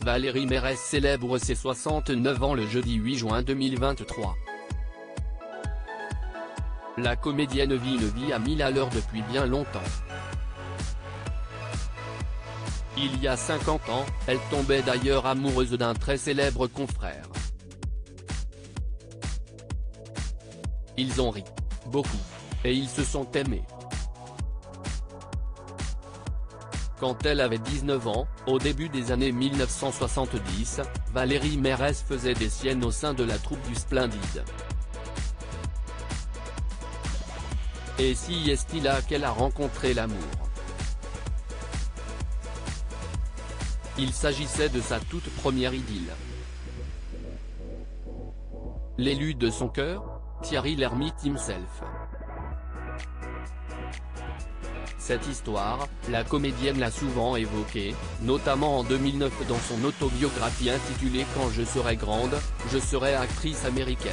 Valérie Mérès célèbre ses 69 ans le jeudi 8 juin 2023. La comédienne vit une vie à 1000 à l'heure depuis bien longtemps. Il y a 50 ans, elle tombait d'ailleurs amoureuse d'un très célèbre confrère. Ils ont ri. Beaucoup. Et ils se sont aimés. Quand elle avait 19 ans, au début des années 1970, Valérie Mérès faisait des siennes au sein de la troupe du Splendide. Et si est-il là qu'elle a rencontré l'amour. Il s'agissait de sa toute première idylle. L'élu de son cœur, Thierry Lhermitte himself. Cette histoire, la comédienne l'a souvent évoquée, notamment en 2009 dans son autobiographie intitulée « Quand je serai grande, je serai actrice américaine ».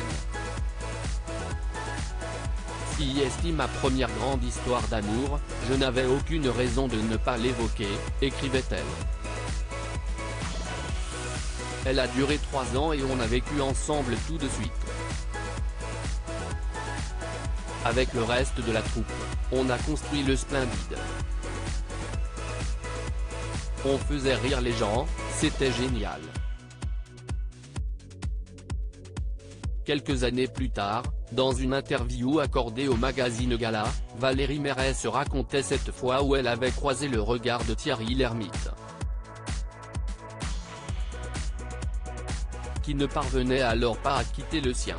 Si est ma première grande histoire d'amour, je n'avais aucune raison de ne pas l'évoquer, écrivait-elle. Elle a duré 3 ans et on a vécu ensemble tout de suite. Avec le reste de la troupe, on a construit le Splendide. On faisait rire les gens, c'était génial. Quelques années plus tard, dans une interview accordée au magazine Gala, Valérie Mérès racontait cette fois où elle avait croisé le regard de Thierry Lhermitte, qui ne parvenait alors pas à quitter le sien.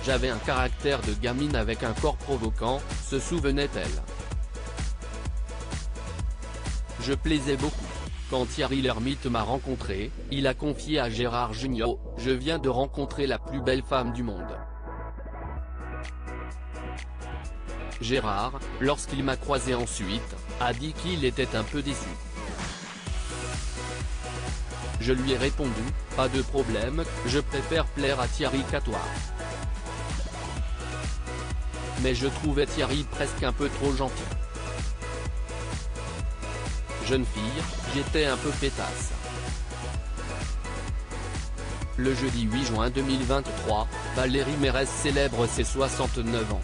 J'avais un caractère de gamine avec un corps provoquant, se souvenait-elle. Je plaisais beaucoup. Quand Thierry Lhermitte m'a rencontré, il a confié à Gérard Jugnot, « Je viens de rencontrer la plus belle femme du monde ». Gérard, lorsqu'il m'a croisé ensuite, a dit qu'il était un peu déçu. Je lui ai répondu, « Pas de problème, je préfère plaire à Thierry qu'à toi ». Mais je trouvais Thierry presque un peu trop gentil. Jeune fille, j'étais un peu pétasse. Le jeudi 8 juin 2023, Valérie Mérès célèbre ses 69 ans.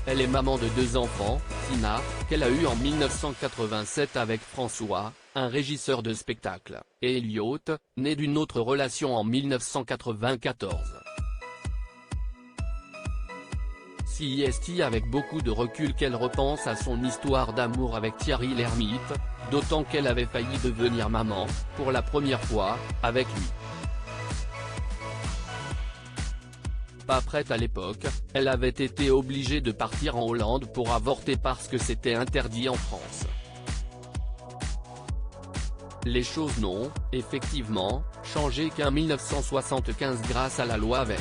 Elle est maman de 2 enfants, Tina, qu'elle a eue en 1987 avec François, un régisseur de spectacle, et Elliot, né d'une autre relation en 1994. Si est avec beaucoup de recul qu'elle repense à son histoire d'amour avec Thierry Lhermitte, d'autant qu'elle avait failli devenir maman, pour la première fois, avec lui. Pas prête à l'époque, elle avait été obligée de partir en Hollande pour avorter parce que c'était interdit en France. Les choses n'ont, effectivement, changé qu'en 1975 grâce à la loi Veil.